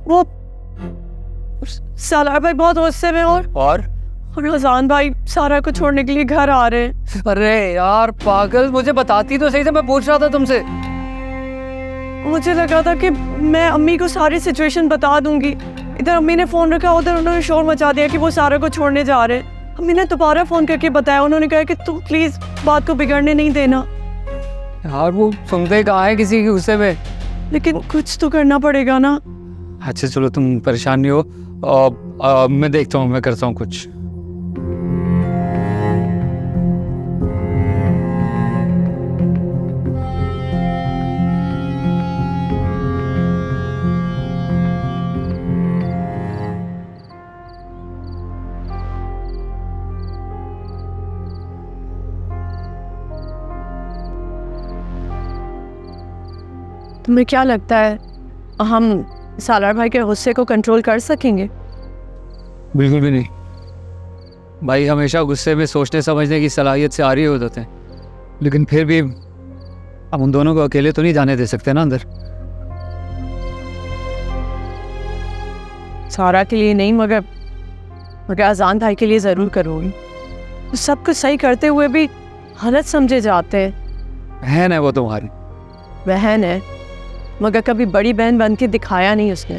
वो सालार भाई बहुत गुस्से में और रज़ान भाई सारा को छोड़ने के लिए घर आ रहे हैं। अरे यार पागल, मुझे बताती तो सही था, मैं पूछ रहा था तुमसे। मुझे लगा था कि मैं अम्मी को सारी सिचुएशन बता दूंगी। इधर अम्मी ने फोन रखा, उधर उन्होंने शोर मचा दिया कि वो सारा को छोड़ने जा रहे हैं। अम्मी ने दोबारा फोन करके बताया, उन्होंने कहा कि तुम प्लीज बात को बिगड़ने नहीं देना। यार वो सुनते कहाँ है किसी के गुस्से में। लेकिन कुछ तो करना पड़ेगा ना। अच्छा चलो तुम परेशान नहीं हो, मैं देखता हूँ, मैं करता हूँ कुछ। तुम्हें क्या लगता है हम सालार भाई के गुस्से को कंट्रोल कर सकेंगे? बिल्कुल भी नहीं भाई, हमेशा गुस्से में सोचने समझने की सलाहियत से आ रही होते हैं, लेकिन फिर भी हम उन दोनों को अकेले तो नहीं जाने दे सकते ना अंदर। सारा के लिए नहीं, मगर अजान भाई के लिए ज़रूर करूँगी। सब कुछ सही करते हुए भी गलत समझे जाते हैं। बहन है वो तुम्हारी। बहन है, मगर कभी बड़ी बहन बन के दिखाया नहीं उसने।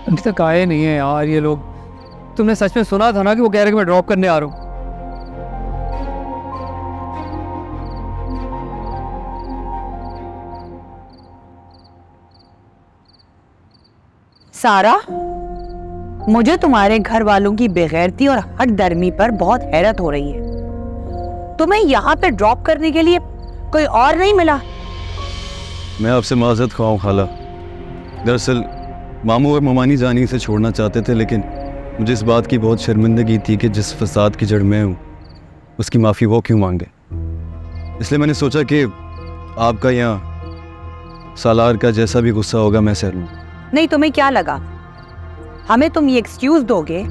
अभी तक आए नहीं है यार ये लोग। तुमने सच में सुना था ना कि वो कह रहे कि मैं ड्रॉप करने आ रहा हूँ। सारा, मुझे तुम्हारे घर वालों की बेगैरती और हट दर्मी पर बहुत हैरत हो रही है। तुम्हें यहाँ पे ड्रॉप करने के लिए कोई और नहीं मिला? मैं आपसे माजरत ख्वाह खाला। दरअसल मामू और ममानी जानी से छोड़ना चाहते थे, लेकिन मुझे इस बात की बहुत शर्मिंदगी थी कि जिस फसाद की जड़ मैं हूँ उसकी माफ़ी वो क्यों मांगे। इसलिए मैंने सोचा कि आपका यहाँ सालार का जैसा भी गुस्सा होगा मैं सह लूँ। नहीं, तुम्हें क्या लगा हमें तुम ये एक्सक्यूज दोगे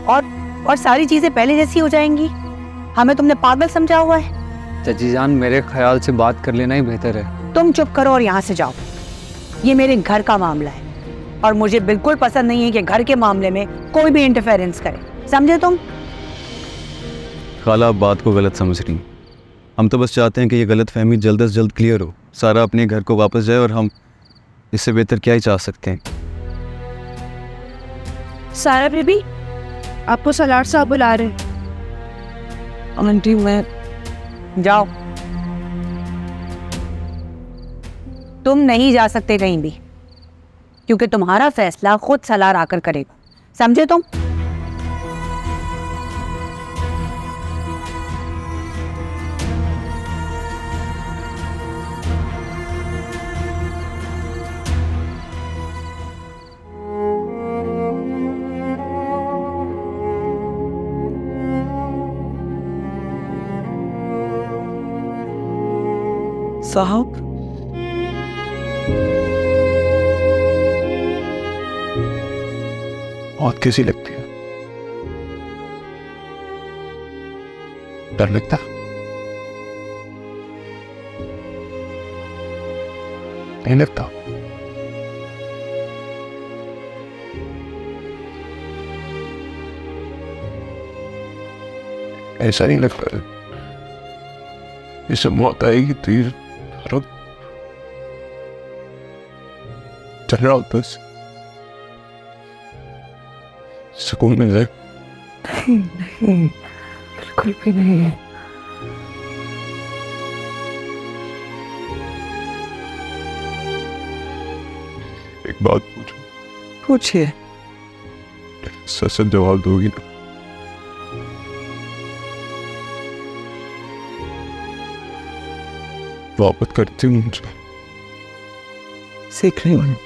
और सारी चीजें पहले जैसी हो जाएंगी? हमें तुमने पागल समझा हुआ है? चाची जान, मेरे ख्याल से बात कर लेना ही बेहतर है। तुम चुप करो और यहाँ से जाओ। ये मेरे घर का मामला है और मुझे बिल्कुल पसंद नहीं है कि घर के मामले में कोई भी इंटरफेरेंस करे, समझे तुम? खाला आप बात को गलत समझ रही हैं। हम तो बस चाहते हैं कि ये गलत फहमी जल्द से जल्द क्लियर हो, सारा अपने घर को वापस जाए, और हम इससे बेहतर क्या ही चाह सकते हैं। सारा बेबी, आपको सलार साहब बुला रहे हैं। आंटी मैं जाओ, तुम नहीं जा सकते कहीं भी, क्योंकि तुम्हारा फैसला खुद सलार आकर करेगा, समझे तुम? साहब, मौत कैसी लगती है? डर लगता? नहीं लगता? ऐसा नहीं लगता जैसे मौत आएगी तो ये चल रहा होता है, सुकून मिल जाए। नहीं, बिल्कुल भी नहीं। एक बात पूछूं? पूछिए। सच सच जवाब दोगी ना? मोहब्बत करती हूँ मुझे? सीख रही हूँ।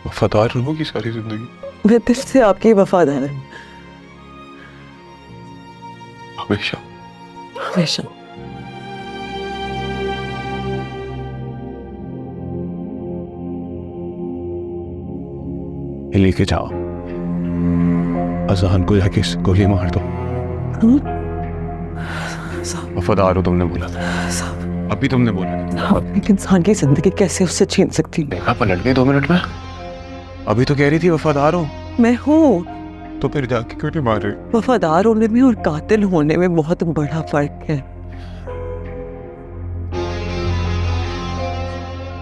वफादार रहोगी सारी जिंदगी? मैं दिल से आपकी वफादार है, हमेशा हमेशा। लेके जाओ, अजान को जाके गोली मार दो। वफादार हो तुमने बोला था। अभी तुमने बोला एक इंसान की जिंदगी कैसे उससे छीन सकती हूँ? देखा पलट गई 2 मिनट में। अभी तो कह रही थी वफादार हो, मैं हूँ। तो फिर जाके क्यों नहीं मार रही? वफादार होने में और कातिल होने में बहुत बड़ा फर्क है।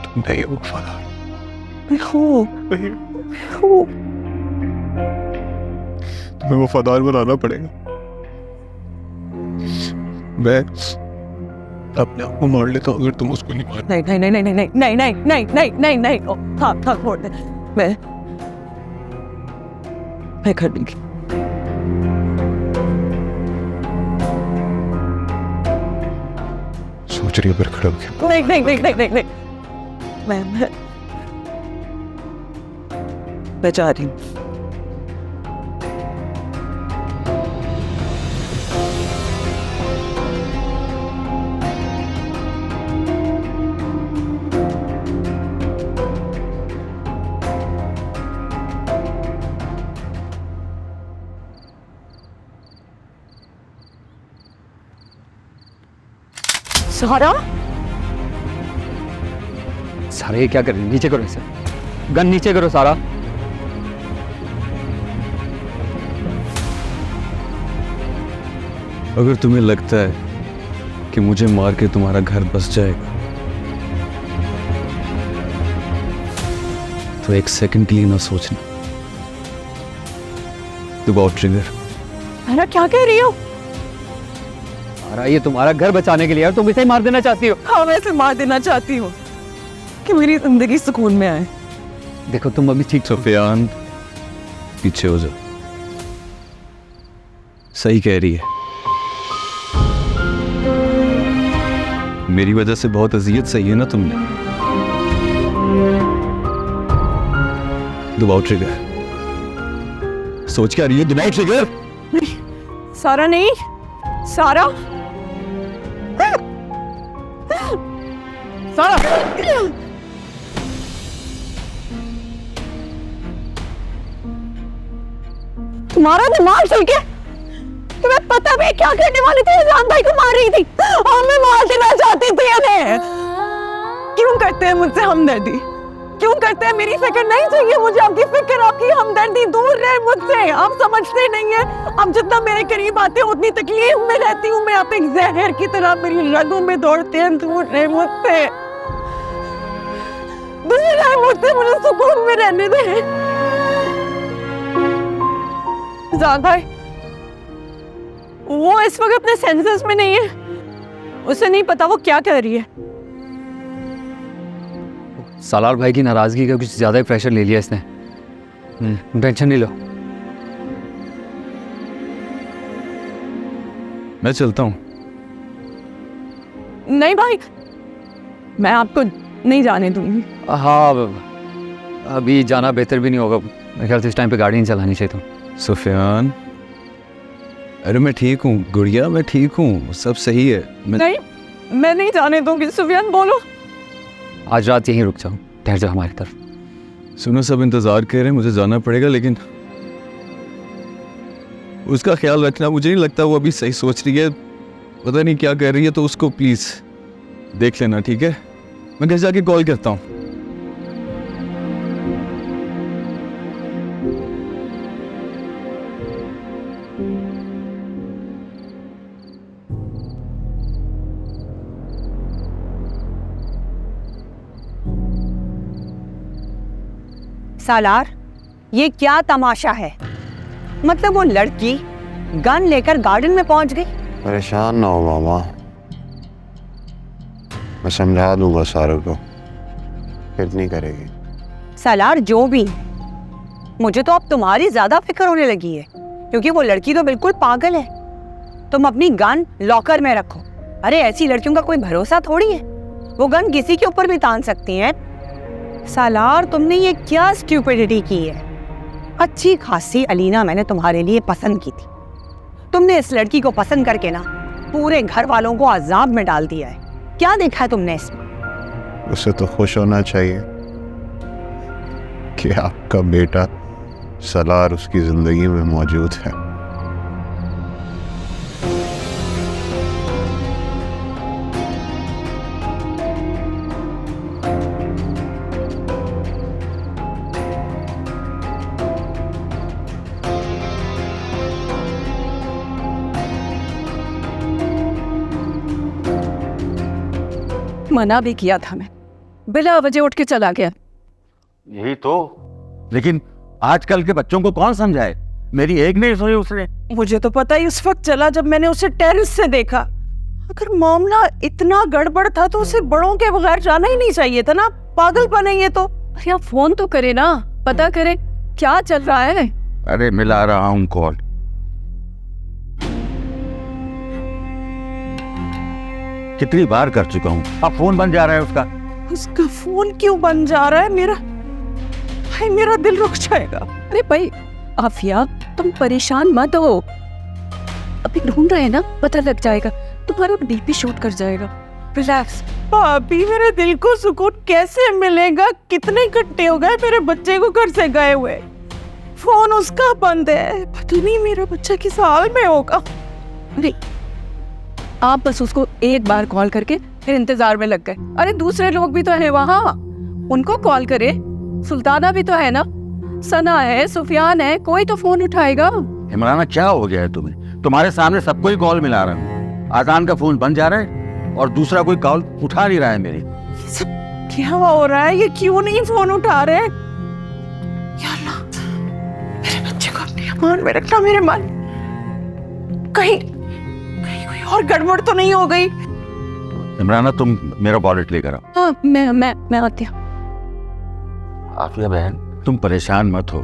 तुम नहीं हो वफादार। मैं हूँ। नहीं, हूँ। तुम्हें वफादार बनाना पड़ेगा। मैं अपने आप को मार लेता हूँ अगर तुम उसको नहीं मार। नहीं नहीं नहीं नहीं नहीं नहीं नहीं नहीं नहीं नहीं नहीं ओ, था छोड़ दे। मैं कर लूंगी। सोच रही है फिर खड़े होके। नहीं नहीं नहीं नहीं नहीं नहीं मैं जा रही हूँ। सारा सारा ये क्या कर रही है? नीचे करो इसे, गन नीचे करो सारा। अगर तुम्हें लगता है कि मुझे मार के तुम्हारा घर बस जाएगा तो एक सेकंड के लिए ना सोचना। दबाओ ट्रिगर। अरे क्या कह रही हो? सारा ये तुम्हारा घर बचाने के लिए है, तुम इसे ही मार देना चाहती हो। हाँ मैं इसे मार देना चाहती हूँ कि मेरी जिंदगी सुकून में आए। देखो तुम अभी ठीक सुफियान पीछे हो जाओ। सही कह रही है, मेरी वजह से बहुत अजियत सही है ना तुमने। दबाओ ट्रिगर। सोच क्या रही है? दबाओ ट्रिगर। सारा नहीं, सारा सारा तुम्हारा दिमाग चल के तुम्हें पता भी क्या करने वाली थी? जान भाई को मार रही थी और मैं मार देना चाहती थी इन्हें। क्यों करते हैं मुझसे हमदर्दी? क्यों करते हैं? मेरी फिक्र नहीं चाहिए मुझे आपकी फिक्र, आपकी हमदर्दी। दूर रहे मुझसे, आप समझते नहीं है। आप जितना मेरे करीब आते हो उतनी तकलीफ में रहती हूँ मैं। आप एक जहर की तरह मेरी रगों में दौड़ते हैं। दूर रहे मुझसे, दूर रहे मुझसे, मुझे सुकून में रहने दे। जान भाई वो इस वक्त अपने सेंसेस में नहीं है, उसे नहीं पता वो क्या कर रही है। सालार भाई की नाराजगी का कुछ ज्यादा ही प्रेशर ले लिया इसने। टेंशन नहीं लो। मैं चलता हूं। नहीं भाई, मैं आपको नहीं जाने दूंगी। हाँ अभी जाना बेहतर भी नहीं होगा मेरे ख्याल से। इस टाइम पे गाड़ी नहीं चलानी चाहिए तुम। सुफियान अरे मैं ठीक हूँ गुड़िया, मैं ठीक हूँ, सब सही है। नहीं, मैं नहीं जाने दूंगी। सुफियान बोलो। आज रात यहीं रुक जाओ, ठहर जाओ हमारी तरफ। सुनो सब इंतजार कर रहे हैं, मुझे जाना पड़ेगा, लेकिन उसका ख्याल रखना। मुझे नहीं लगता वो अभी सही सोच रही है, पता नहीं क्या कर रही है, तो उसको प्लीज देख लेना, ठीक है? मैं घर जाके कॉल करता हूँ। सालार ये क्या तमाशा है? मतलब वो लड़की गन लेकर गार्डन में पहुंच गई। परेशान ना हो मामा, मैं समझा दूंगा सारों को, फिर नहीं करेगी। सालार जो भी, मुझे तो अब तुम्हारी ज्यादा फिक्र होने लगी है, क्योंकि वो लड़की तो बिल्कुल पागल है। तुम अपनी गन लॉकर में रखो। अरे ऐसी लड़कियों का कोई भरोसा थोड़ी है, वो गन किसी के ऊपर भी तान सकती हैं। सालार तुमने ये क्या स्टूपिडिटी की है? अच्छी खासी अलीना मैंने तुम्हारे लिए पसंद की थी, तुमने इस लड़की को पसंद करके ना पूरे घर वालों को अजाब में डाल दिया है। क्या देखा है तुमने इसमें? उसे तो खुश होना चाहिए कि आपका बेटा सलार उसकी जिंदगी में मौजूद है। मना भी किया था मैं, बिला वजह उठ के चला गया। यही तो, लेकिन आजकल के बच्चों को कौन समझाए? मेरी एक नहीं सुनी उसने। मुझे तो पता ही उस वक्त चला जब मैंने उसे टेरेस से देखा। अगर मामला इतना गड़बड़ था तो उसे बड़ों के बगैर जाना ही नहीं चाहिए था ना। पागलपन है ये तो। अरे आप फोन तो करे ना, पता करे क्या चल रहा है। अरे मिला रहा हूँ कॉल। कितनी बार कर चुका हूँ, अब फोन बन जा रहा है उसका। उसका फोन क्यों बन जा रहा है? मेरा दिल रुक जाएगा। अरे भाई आफिया, तुम परेशान मत हो, अभी ढूंढ रहे हैं ना, पता लग जाएगा, तुम्हारा बीपी शूट कर जाएगा। रिलैक्स। भाभी मेरे दिल को सुकून कैसे मिलेगा? कितने घंटे हो गए मेरे बच्चे को घर से गए हुए, फोन उसका बंद है, पता नहीं मेरा बच्चा किस हाल में होगा। अरे आप बस उसको एक बार कॉल करके फिर इंतजार में लग गए। अरे दूसरे लोग भी तो है वहाँ, उनको कॉल करे। सुल्ताना भी तो है ना, सना है, सुफियान है, कोई तो फोन उठाएगा। इमराना क्या हो गया है तुम्हें? तुम्हारे सामने सबको ही कॉल मिला रहा हूँ, आजान का फोन बन जा रहा है और दूसरा कोई कॉल उठा नहीं रहा है मेरी। ये सब क्या हो रहा है? ये क्यों नहीं फोन उठा रहे? या अल्लाह, मेरे बच्चे को अपने अमान में रखना मेरे मन। कहीं कोई और गड़बड़ तो नहीं हो गई? इमराना तुम मेरा वॉलेट लेकर आओ। हाँ मैं आती हूँ। आफिया बहन तुम परेशान मत हो,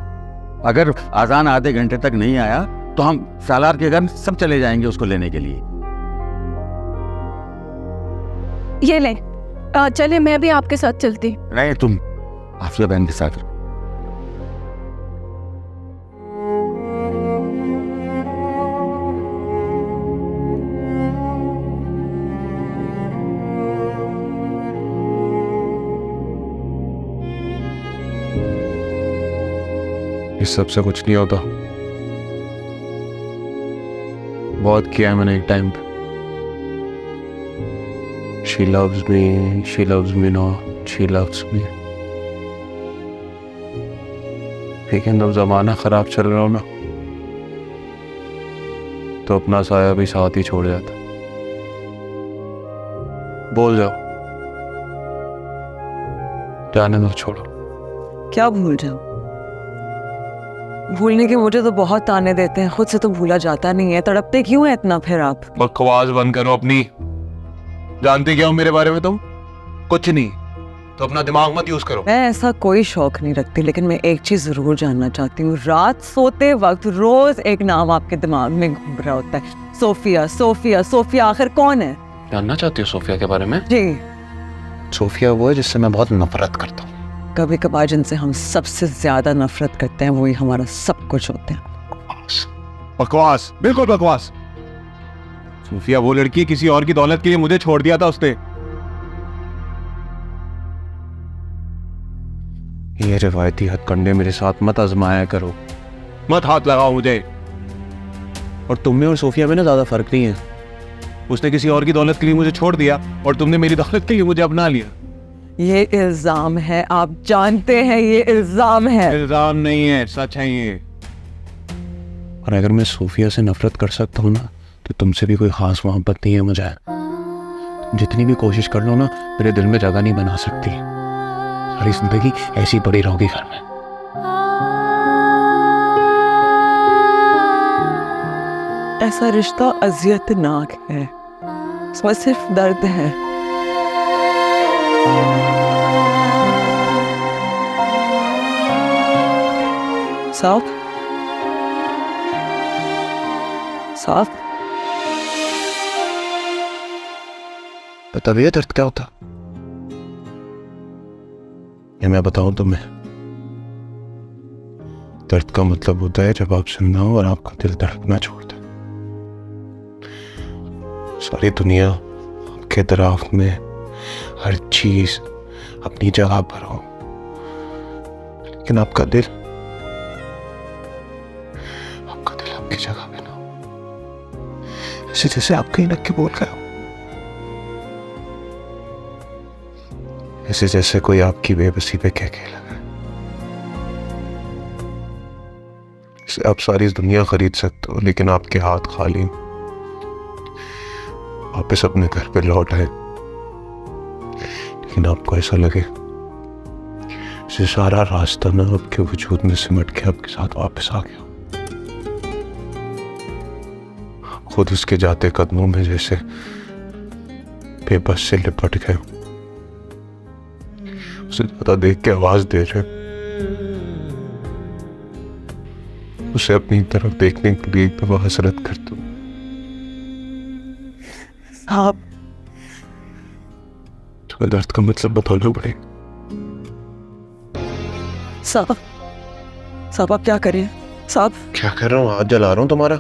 अगर आजान आधे घंटे तक नहीं आया तो हम सालार के घर सब चले जाएंगे उसको लेने के लिए। ये ले, चले मैं भी आपके साथ चलती। नहीं, तुम आफिया बहन के साथ रहो। इस सब से कुछ नहीं होता, बहुत किया है मैंने एक टाइम पे। She loves me not, she loves me। लेकिन जब जमाना खराब चल रहा हो ना, तो अपना साया भी साथ ही छोड़ जाता। बोल जाओ, जाने दो, छोड़ो। क्या भूल जाऊं? भूलने के मुझे तो बहुत ताने देते हैं, खुद से तो भूला जाता नहीं है। तड़पते क्यों है इतना फिर आप? बकवास बंद करो अपनी। जानते क्या हो मेरे बारे में तुम? कुछ नहीं, तो अपना दिमाग मत यूज करो। मैं ऐसा कोई शौक नहीं रखती, लेकिन मैं एक चीज जरूर जानना चाहती हूँ। रात सोते वक्त रोज एक नाम आपके दिमाग में घूम रहा होता है, सोफिया सोफिया सोफिया। आखिर कौन है? जानना चाहती हो सोफिया के बारे में? जी। सोफिया वो है जिससे मैं बहुत नफरत करता हूँ। कभी कभार जिनसे हम सबसे ज्यादा नफरत करते हैं वही हमारा सब कुछ होते हैं। बकवास, बिल्कुल बकवास। सोफिया वो लड़की किसी और की दौलत के लिए मुझे छोड़ दिया था उसने। ये रिवायती हथकंडे मेरे साथ मत आजमाया करो, मत हाथ लगाओ मुझे। और तुम में और सोफिया में ना ज्यादा फर्क नहीं है। उसने किसी और की दौलत के लिए मुझे छोड़ दिया और तुमने मेरी दौलत के लिए मुझे अपना लिया। ये इल्जाम है, आप जानते हैं ये इल्जाम है। इल्जाम नहीं है, सच है ये। और अगर मैं सोफिया से नफरत कर सकता हूँ ना, तो तुमसे भी कोई खास मोहब्बत नहीं है मुझे। जितनी भी कोशिश कर लो ना, मेरे दिल में जगह नहीं बना सकती। सारी जिंदगी ऐसी पड़ी रहोगी घर में। ऐसा रिश्ता अजियतनाक है, इसमें सिर्फ दर्द है। साफ साफ बताइए दर्द क्या होता? ये मैं बताऊं तुम्हें? दर्द का मतलब होता है जब आप जिंदा हो और आपका दिल धड़कना छोड़ दे। सारी दुनिया आपके दराफ्त में, हर चीज अपनी जगह पर हो, लेकिन आपका दिल आपकी जगह पे ना हो। ऐसे जैसे आप कहीं लग के बोल गए हो, ऐसे जैसे कोई आपकी बेबसी पे कह के लगा। इसे आप सारी दुनिया खरीद सकते हो, लेकिन आपके हाथ खाली। वापस अपने घर पे लौट आए, लेकिन आपको ऐसा लगे ये सारा रास्ता ना आपके वजूद में सिमट के आपके साथ वापस आ गया, खुद उसके जाते कदमों में जैसे बेबस से लिपट गए, उसे ज्यादा देख के आवाज दे रहे, उसे अपनी तरफ देखने के लिए एक दफा हसरत कर दूं। साहब तुम्हें दर्द का मतलब बताना पड़ेगा। साहब साहब आप क्या करें साहब? क्या कर रहा हूँ? हाथ जला रहा हूँ तुम्हारा।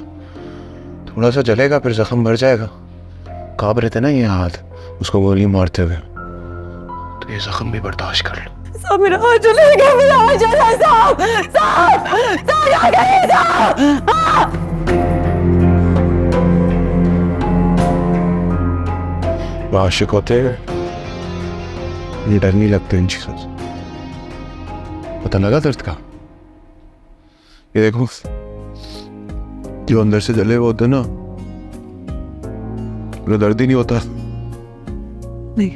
थोड़ा सा जलेगा फिर जख्म भर जाएगा। कांप रहे थे ना ये हाथ उसको गोली मारते हुए, तो ये जख्म भी बर्दाश्त कर लो। साहब मेरा हाथ जलेगा, मेरा हाथ जला साहब, साहब साहब क्या करें साहब? आशिक होते हैं, ये डर नहीं लगते इन चीजों से। पता लगा दर्द का? ये देखो जो अंदर से जले हुए होते ना, पूरा दर्द ही नहीं होता। नहीं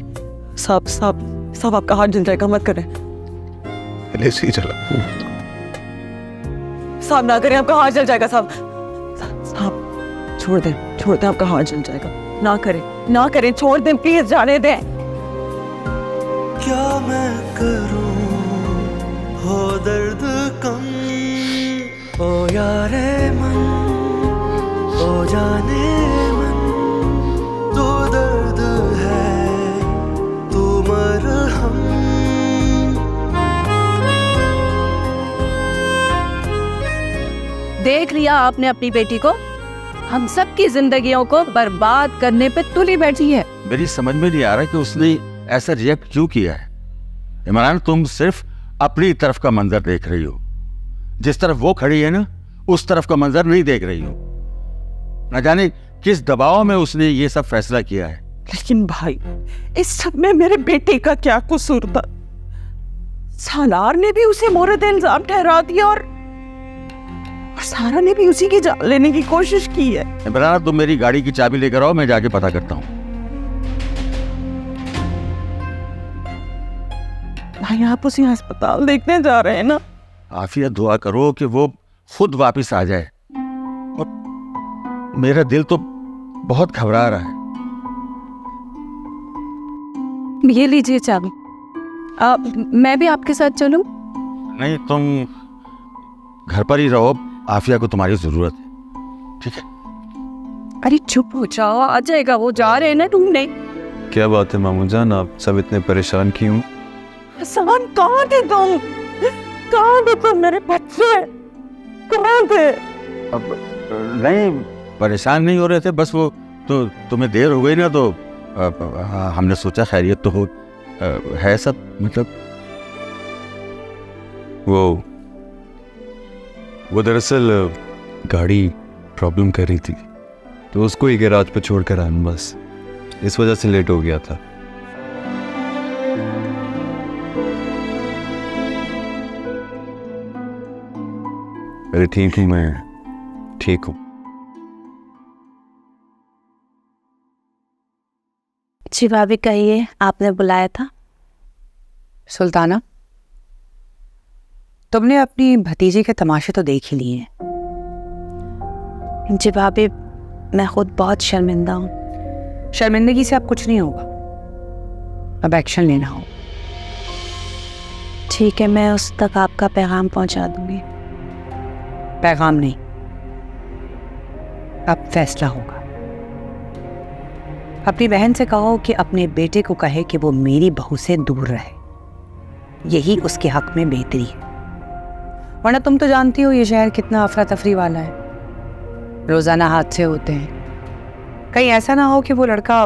साहब साहब साहब आपका हाथ जल जाएगा, मत करें पहले से ही चला। साहब ना करें, आपका हाथ जल जाएगा साहब। साहब छोड़ दें आपका हाथ जल जाएगा। ना करें छोड़ दें प्लीज, जाने दें। क्या मैं करूं हो दर्द कम, ओ यारे मन, ओ जाने मन, तू दर्द है तू मरहम। देख लिया आपने अपनी बेटी को, हम सब की जिंदगियों को बर्बाद करने पे तुली बैठी है। मेरी समझ में नहीं आ रहा कि उसने ऐसा रिएक्ट क्यों किया है। इमरान, तुम सिर्फ अपनी तरफ का मंजर देख रही हो, जिस तरफ वो खड़ी है ना उस तरफ का मंजर नहीं देख रही हो। न जाने किस दबाव में उसने ये सब फैसला किया है। लेकिन भाई इस सब में मेरे बेटे का क्या कसूर था? सालार ने भी उसे मोरद इल्जाम ठहरा दिया और सारा ने भी उसी की जान लेने की कोशिश की है। इमरान, तुम मेरी गाड़ी की चाबी लेकर आओ, मैं जाके पता करता हूँ। भाई आप उसी अस्पताल देखने जा रहे हैं ना? आफिया, दुआ करो कि वो खुद वापस आ जाए। और मेरा दिल तो बहुत घबरा रहा है। ये लीजिए चाबी। मैं भी आपके साथ चलूं? नहीं, तुम घर पर ही रहो, आफिया को तुम्हारी जरूरत है, ठीक है? अरे चुप हो जाओ, आ जाएगा वो, जा रहे हैं ना ढूंढने। क्या बात है मामू जान, आप सब इतने परेशान क्यों? सामान कहाँ थे तुम? कहाँ थे तुम मेरे बच्चे? कहाँ थे? अब नहीं, परेशान नहीं हो रहे थे, बस वो तो तुम्हें देर हो गई ना, तो हमने सोचा खैरियत तो हो है सब, मतलब वो दरअसल गाड़ी प्रॉब्लम कर रही थी, तो उसको ही गैराज पे छोड़ कर आया, बस इस वजह से लेट हो गया था। अरे ठीक हूँ, मैं ठीक हूँ। जी भाभी, कहिए, आपने बुलाया था? सुल्ताना, तुमने अपनी भतीजी के तमाशे तो देख ही लिए हैं। जी भाभी, मैं खुद बहुत शर्मिंदा हूँ। शर्मिंदगी से अब कुछ नहीं होगा, अब एक्शन लेना हो। ठीक है, मैं उस तक आपका पैगाम पहुंचा दूंगी। पैगाम नहीं, अब फैसला होगा। अपनी बहन से कहो कि अपने बेटे को कहे कि वो मेरी बहू से दूर रहे, यही उसके हक में बेहतरी है। वरना तुम तो जानती हो ये शहर कितना अफरा तफरी वाला है, रोजाना हादसे होते हैं। कहीं ऐसा ना हो कि वो लड़का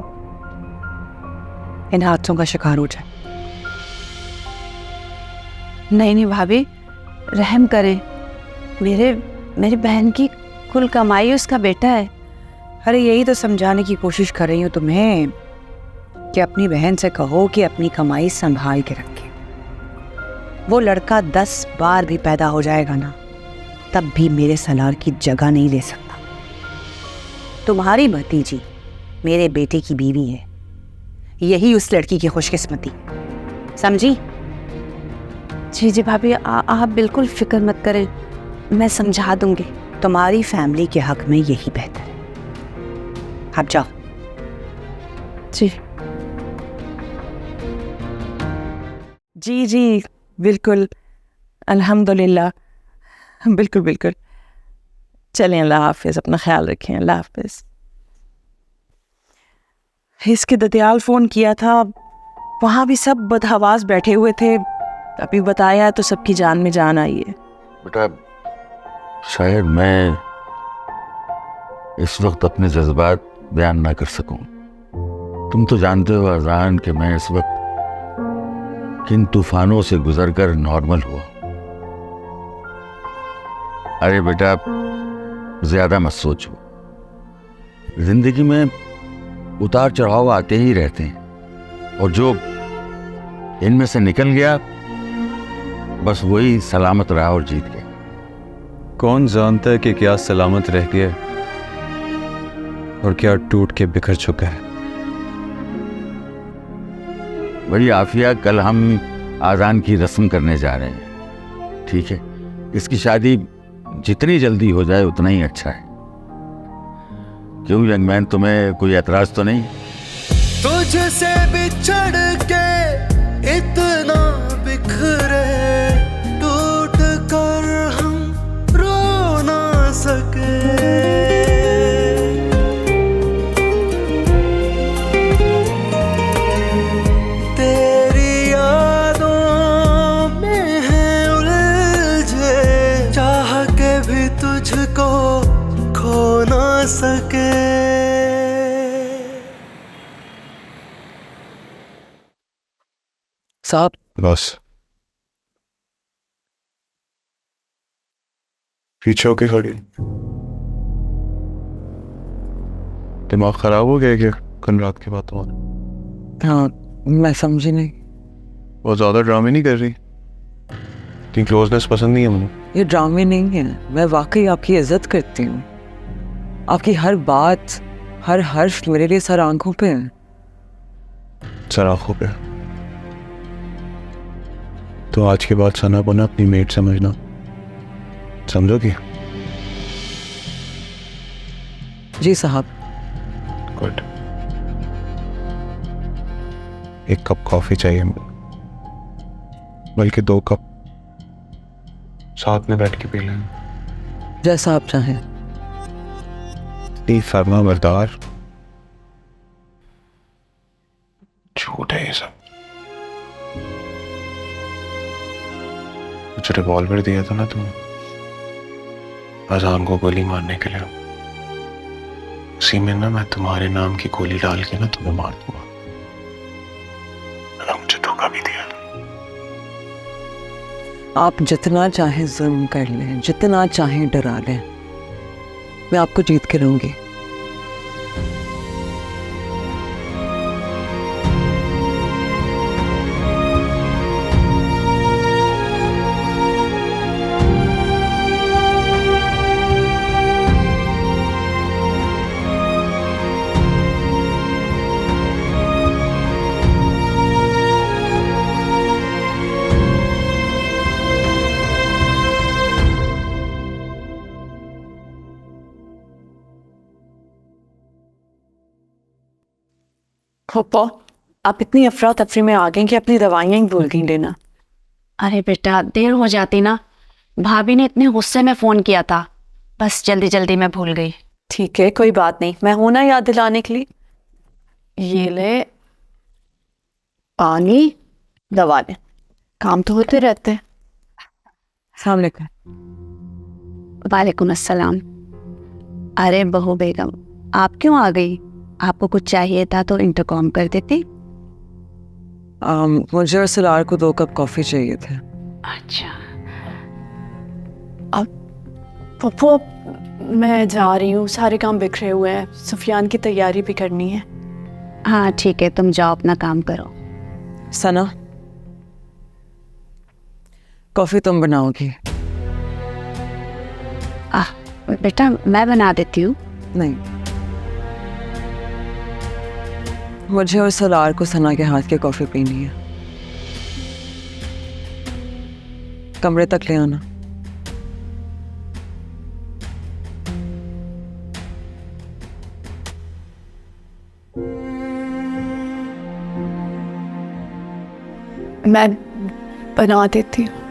इन हादसों का शिकार हो जाए। नहीं भाभी, रहम करें, मेरी बहन की कुल कमाई उसका बेटा है। अरे यही तो समझाने की कोशिश कर रही हूँ तुम्हें कि अपनी बहन से कहो कि अपनी कमाई संभाल के रखे। वो लड़का 10 बार भी पैदा हो जाएगा ना, तब भी मेरे सलार की जगह नहीं ले सकता। तुम्हारी भतीजी मेरे बेटे की बीवी है, यही उस लड़की की खुशकिस्मती। समझी? जी जी भाभी, आप बिल्कुल फिक्र मत करें, मैं समझा दूंगी। तुम्हारी फैमिली के हक में यही बेहतर है। आप जाओ। जी जी जी बिल्कुल, अल्हम्दुलिल्लाह, बिल्कुल बिल्कुल। चलें, अल्लाह हाफिज़, अपना ख्याल रखें, अल्लाह हाफिज़। इसके दतियाल फ़ोन किया था, वहाँ भी सब बदहवास बैठे हुए थे। अभी बताया तो सबकी जान में जान आई है। बेटा, शायद मैं इस वक्त अपने जज्बात बयान ना कर सकूं। तुम तो जानते हो अजान कि मैं इस वक्त किन तूफानों से गुजरकर नॉर्मल हुआ। अरे बेटा, ज्यादा मत सोचो। जिंदगी में उतार चढ़ाव आते ही रहते हैं, और जो इनमें से निकल गया बस वही सलामत रहा और जीत गया। कौन जानता है कि क्या सलामत रह गया और क्या टूट के बिखर चुका है। बड़ी आफिया, कल हम आज़ान की रस्म करने जा रहे हैं, ठीक है? इसकी शादी जितनी जल्दी हो जाए उतना ही अच्छा है। क्यों यंग मैन, तुम्हें कोई एतराज तो नहीं? तुझसे बिछड़ के इतना बिखरे, टूट कर हम रो ना सके। तेरी यादों में है उलझे, चाह के भी तुझको खो ना सके। साहब, बस पीछे होके खड़ी। दिमाग खराब हो गया क्या कल रात की बात तुम्हारा? हाँ, मैं समझी नहीं। बहुत ज्यादा ड्रामे नहीं कर रही? इतनी क्लोजनेस पसंद नहीं है मुझे। ये ड्रामे नहीं है, मैं वाकई आपकी इज्जत करती हूँ। आपकी हर बात, हर हर्फ मेरे लिए सर आंखों पे है। सर आंखों पे? तो आज के बाद सना को ना अपनी मेट समझना, समझोगी? जी साहब। गुड। एक कप कॉफी चाहिए मुझे, बल्कि 2 कप, साथ में बैठ के पी लें। जैसा आप चाहें। इतनी फर्मा बरदार। झूठ है ये सब। कुछ रिवॉल्वर दिया था ना तुमने अजान को गोली मारने के लिए, उसी में ना मैं तुम्हारे नाम की गोली डाल के ना तुम्हें मार दूंगा। मैंने मुझे धोखा भी दिया। आप जितना चाहें जुल्म कर लें, जितना चाहें डरा लें, मैं आपको जीत के रहूंगी। पप्पा, आप इतनी अफरा तफरी में आ गई कि अपनी दवाइयाँ ही भूल गई लेना। अरे बेटा, देर हो जाती ना, भाभी ने इतने गुस्से में फ़ोन किया था, बस जल्दी जल्दी में भूल गई। ठीक है, कोई बात नहीं, मैं हूं ना याद दिलाने के लिए। ये ले पानी, दवा ले, काम तो होते रहते हैं। अस्सलाम वालेकुम। वालेकुम अस्सलाम। अरे बहू बेगम, आप क्यों आ गई? आपको कुछ चाहिए था तो इंटरकॉम कर देती। मुझे और सलार को 2 कप कॉफ़ी चाहिए थे। अच्छा। पप्पू, मैं जा रही हूँ, सारे काम बिखरे हुए हैं, सुफियान की तैयारी भी करनी है। हाँ ठीक है, तुम जाओ अपना काम करो। सना, कॉफ़ी तुम बनाओगी? बेटा मैं बना देती हूँ। नहीं, मुझे और सलार को सना के हाथ की कॉफ़ी पीनी है। कमरे तक ले आना। मैं बना देती हूँ।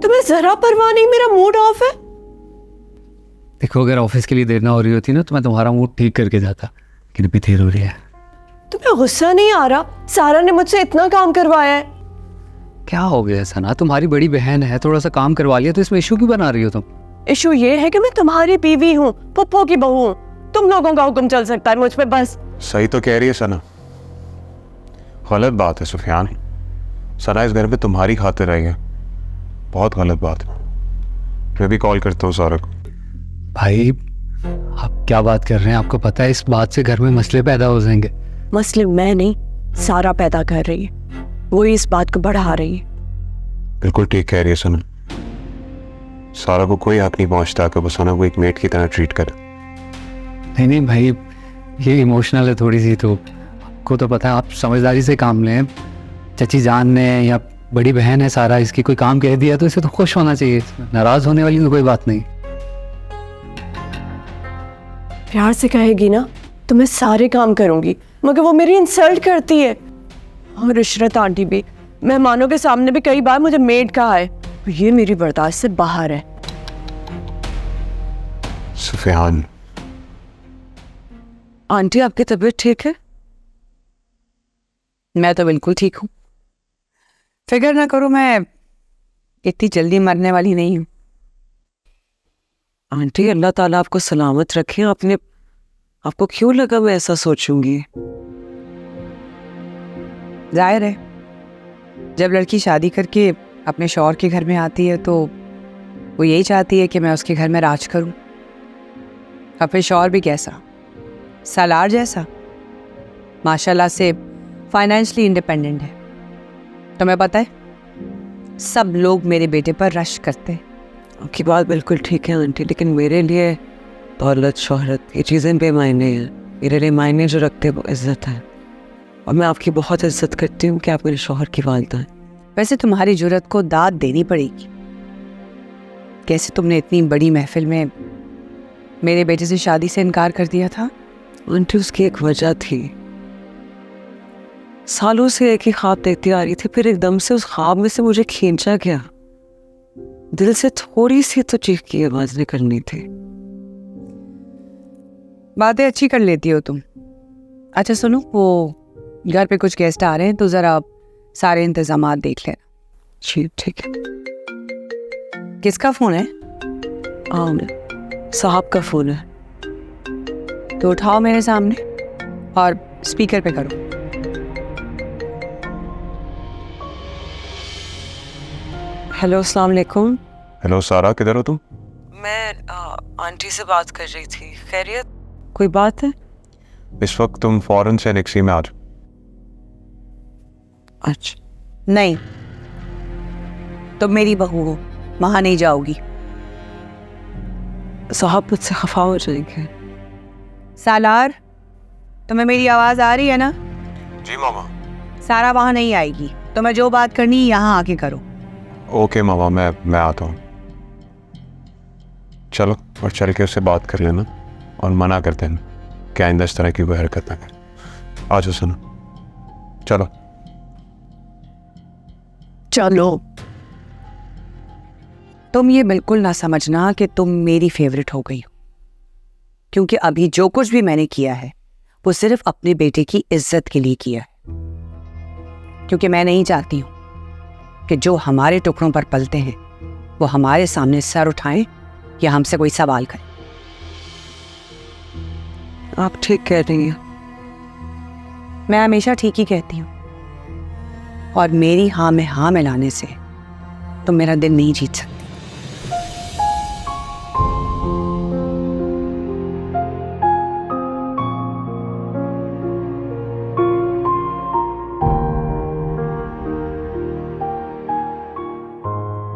तुम्हें जरा परवाह नहीं, मेरा मूड ऑफ है। देखो अगर ऑफिस के लिए देर ना हो रही होती ना तो मैं तुम्हारा मूड ठीक करके जाता, लेकिन अभी देर हो रही है। तुम्हें गुस्सा नहीं आ रहा? सारा ने मुझसे इतना काम करवाया है। क्या हो गया सना, तुम्हारी बड़ी बहन है, थोड़ा सा काम करवा लिया तो इसमें इशू क्यों बना रही हो तुम? इशू ये है कि मैं तुम्हारी बीवी हूँ, पप्पो की बहू हूँ। तुम लोगों का हुक्म चल सकता है मुझ पे बस। सही तो कह रही है सना, गलत बात है सुफियान। सना इस घर पे तुम्हारी खातिर आई है, बहुत गलत बात है। मैं भी कॉल करता हूँ सारा को। भाई आप क्या बात कर रहे हैं? आपको पता है इस बात से घर में मसले पैदा हो जाएंगे। मसले मैं नहीं, सारा पैदा कर रही है, वही इस बात को बढ़ा रही है। बिल्कुल ठीक कह रही है सना। सारा को कोई हक नहीं पहुंचता कि वो सना को एक मेट की तरह ट्रीट करे। नहीं नहीं भाई, ये इमोशनल है थोड़ी सी, तो आपको तो पता है, आप समझदारी से काम लें। चची जान ने या बड़ी बहन है सारा, इसकी कोई काम कह दिया तो इसे तो खुश होना चाहिए, नाराज होने वाली तो कोई बात नहीं। प्यार से कहेगी ना तो मैं सारे काम करूंगी, मगर वो मेरी इंसल्ट करती है। और इशरत आंटी भी मेहमानों के सामने भी कई बार मुझे मेड कहा है, ये मेरी बर्दाश्त से बाहर है। सुफियान, आंटी आपकी तबीयत ठीक है? मैं तो बिल्कुल ठीक हूँ, फिक्र ना करो, मैं इतनी जल्दी मरने वाली नहीं हूँ। आंटी अल्लाह ताला आपको सलामत रखे। आपको क्यों लगा मैं ऐसा सोचूंगी? जाहिर है जब लड़की शादी करके अपने शौहर के घर में आती है तो वो यही चाहती है कि मैं उसके घर में राज करूं। और फिर शौहर भी कैसा, सालार जैसा, माशाल्लाह से फाइनेंशियली इंडिपेंडेंट है। तुम्हें पता है सब लोग मेरे बेटे पर रश करते हैं। आपकी बात बिल्कुल ठीक है आंटी, लेकिन मेरे लिए दौलत शोहरत ये चीज़ें बेमायने हैं। मेरे लिए मायने जो रखते हैं वो इज्जत है, और मैं आपकी बहुत इज्जत करती हूँ कि आप मेरे शौहर की वालिदा हैं। वैसे तुम्हारी जुर्रत को दाद देनी पड़ेगी। कैसे तुमने इतनी बड़ी महफिल में मेरे बेटे से शादी से इनकार कर दिया था? आंटी उसकी एक वजह थी। सालों से एक ही ख्वाब देखती आ रही थी, फिर एकदम से उस ख्वाब में से मुझे खींचा गया। दिल से थोड़ी सी तो चीख की आवाज निकलनी थी। बातें अच्छी कर लेती हो तुम। अच्छा सुनो, वो घर पे कुछ गेस्ट आ रहे हैं तो जरा सारे इंतजामात देख लेना। जी ठीक है। किसका फोन है? साहब का फोन है। तो उठाओ मेरे सामने और स्पीकर पे करो। हेलो अस्सलाम वालेकुम। हेलो सारा, किधर हो तुम? मैं आंटी से बात कर रही थी। खैरियत? कोई बात है? इस वक्त तुम फौरन से नेक्सी में आ जाओ। अच्छा। नहीं, तुम मेरी बहू हो, वहां नहीं जाओगी। साहब मुझसे खफा हो जाएंगे। सालार, तुम्हें मेरी आवाज आ रही है ना? जी मामा। सारा वहां नहीं आएगी, तुम्हें जो बात करनी है यहाँ आके करो। ओके मामा, मैं आता हूँ। चलो और चल के उससे बात कर लेना और मना कर देना कि आइंदा इस तरह की कोई हरकत ना करे। आ जाओ सुनो, चलो चलो। तुम ये बिल्कुल ना समझना कि तुम मेरी फेवरेट हो गई हो। क्योंकि अभी जो कुछ भी मैंने किया है वो सिर्फ अपने बेटे की इज्जत के लिए किया है, क्योंकि मैं नहीं चाहती हूं कि जो हमारे टुकड़ों पर पलते हैं वो हमारे सामने सर उठाएं या हमसे कोई सवाल करें। आप ठीक कह रही हैं। मैं हमेशा ठीक ही कहती हूँ, और मेरी हाँ में हाँ मिलाने से तुम मेरा दिल नहीं जीत सकती।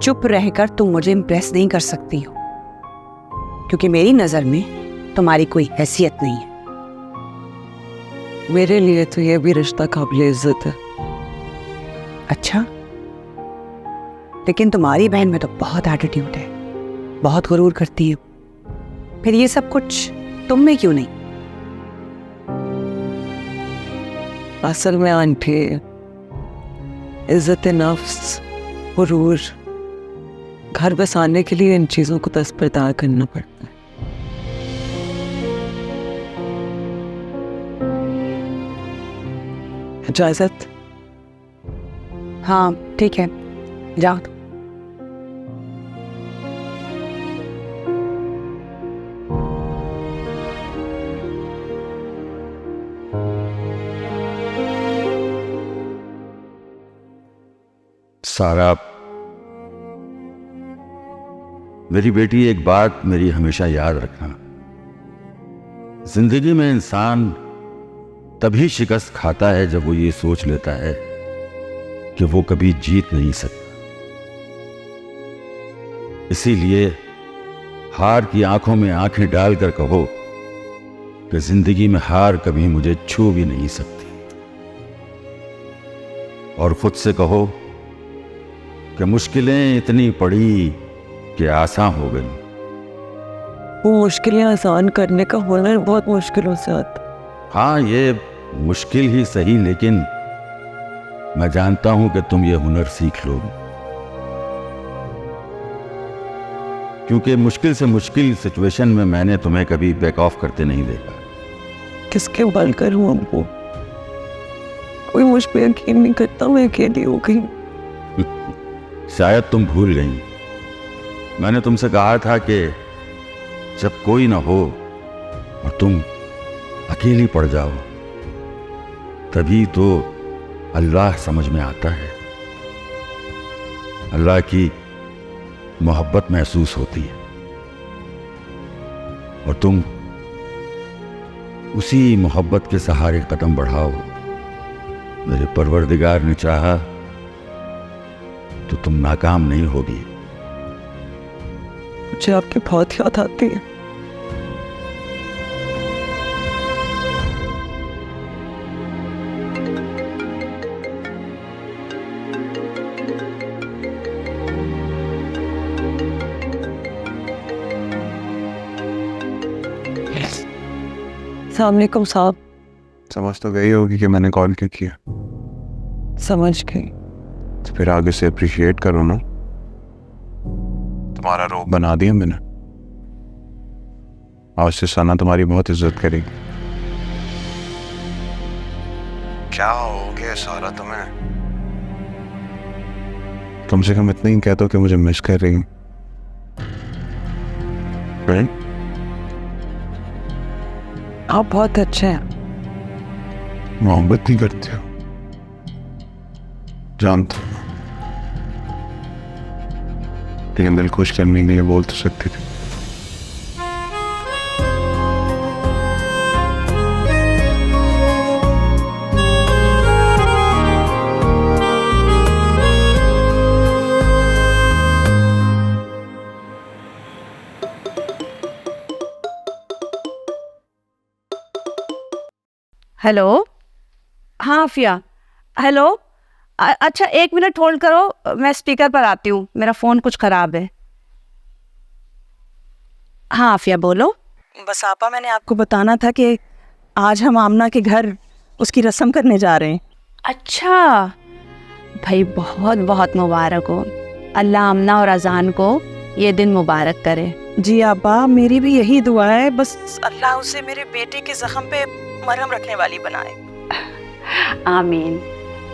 चुप रहकर तुम मुझे इम्प्रेस नहीं कर सकती हो, क्योंकि मेरी नजर में तुम्हारी कोई हैसियत नहीं है। मेरे लिए तो ये भी रिश्ता काबिल इज्जत है। अच्छा, लेकिन तुम्हारी बहन में तो बहुत एटीट्यूड है, बहुत गुरूर करती है, फिर ये सब कुछ तुम में क्यों नहीं? असल में आंटी, इज्जत नफ्स, गुरूर, घर बसाने के लिए इन चीजों को दस्तबरदार करना पड़ता है। इजाजत? हाँ ठीक है, जाओ। सारा, मेरी बेटी, एक बात मेरी हमेशा याद रखना, जिंदगी में इंसान तभी शिकस्त खाता है जब वो ये सोच लेता है कि वो कभी जीत नहीं सकता। इसीलिए हार की आंखों में आंखें डालकर कहो कि जिंदगी में हार कभी मुझे छू भी नहीं सकती, और खुद से कहो कि मुश्किलें इतनी पड़ी कि आसान हो गई। वो मुश्किलें आसान करने का हुनर बहुत मुश्किलों से आता। हाँ, ये मुश्किल ही सही, लेकिन मैं जानता हूं कि तुम ये हुनर सीख लोगे, क्योंकि मुश्किल से मुश्किल सिचुएशन में मैंने तुम्हें कभी बैक ऑफ करते नहीं देखा। किसके बल कर हूँ हमको, कोई मुझ पे यकीन नहीं करता, मैं अकेली हो गई। शायद तुम भूल गई, मैंने तुमसे कहा था कि जब कोई ना हो और तुम अकेली पड़ जाओ, तभी तो अल्लाह समझ में आता है, अल्लाह की मोहब्बत महसूस होती है, और तुम उसी मोहब्बत के सहारे कदम बढ़ाओ। मेरे परवरदिगार ने चाहा तो तुम नाकाम नहीं होगी। मुझे आपकी बहुत याद आती है। अस्सलामुअलैकुम साहब। समझ तो गई होगी कि मैंने कॉल क्यों किया। समझ गई। तो फिर आगे से अप्रिशिएट करो ना। तुम्हारा रोब बना दिया मैंने, आज से सना तुम्हारी बहुत इज्जत करेगी। क्या हो गया सारा तुम्हें? कम से कम इतना ही कह दो कि मुझे मिस कर रही हूँ। आप बहुत अच्छे हैं। मोहब्बत नहीं करते हो, जानता हूँ, लेकिन दिल खुश करने के लिए बोल तो सकते थे। हेलो। हाँ आफिया, हेलो। अच्छा 1 मिनट होल्ड करो, मैं स्पीकर पर आती हूँ, मेरा फ़ोन कुछ ख़राब है। हाँ आफिया बोलो। बस आपा, मैंने आपको बताना था कि आज हम आमना के घर उसकी रस्म करने जा रहे हैं। अच्छा भाई, बहुत बहुत मुबारक हो। अल्लाह आमना और अजान को ये दिन मुबारक करे। जी आपा, मेरी भी यही दुआ है, बस अल्लाह उसे मेरे बेटे के जख्म पे मरहम रखने वाली बनाए। आमीन।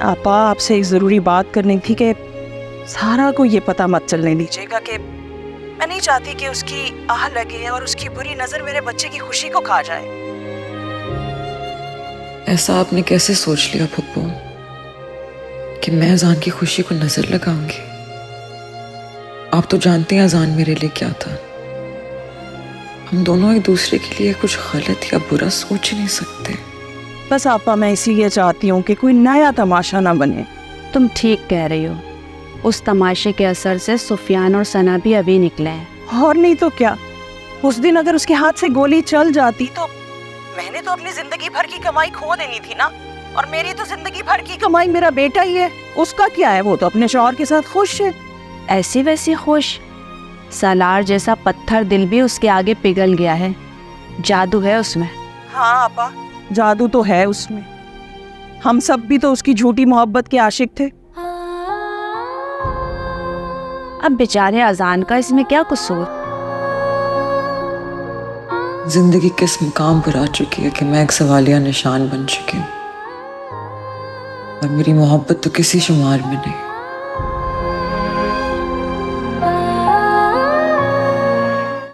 आपा, आपसे एक ज़रूरी बात करनी थी कि सारा को ये पता मत चलने दीजिएगा कि मैं नहीं चाहती कि उसकी आह लगे और उसकी बुरी नज़र मेरे बच्चे की खुशी को खा जाए। ऐसा आपने कैसे सोच लिया फुप्पो कि मैं अजान की खुशी को नजर लगाऊंगी? आप तो जानते हैं अजान मेरे लिए क्या था। हम दोनों एक दूसरे के लिए कुछ गलत या बुरा सोच नहीं सकते। बस आपा, मैं इसीलिए चाहती हूँ कि कोई नया तमाशा ना बने। तुम ठीक कह रही हो, उस तमाशे के असर से सुफियान और सना भी अभी निकले हैं। और नहीं तो क्या, उस दिन अगर उसके हाथ से गोली चल जाती तो मैंने तो अपनी जिंदगी भर की कमाई खो देनी थी ना। और मेरी तो जिंदगी भर की कमाई मेरा बेटा ही है, उसका क्या है? वो तो अपने शौहर के साथ खुश है। ऐसी वैसी खुश? सालार जैसा पत्थर दिल भी उसके आगे पिघल गया है। जादू है उसमें। हाँ आपा, जादू तो है उसमें। हम सब भी तो उसकी झूठी मोहब्बत के आशिक थे। अब बेचारे अजान का इसमें क्या कसूर? जिंदगी किस मुकाम पर आ चुकी है कि मैं एक सवालिया निशान बन चुकी हूँ और मेरी मोहब्बत तो किसी शुमार में नहीं।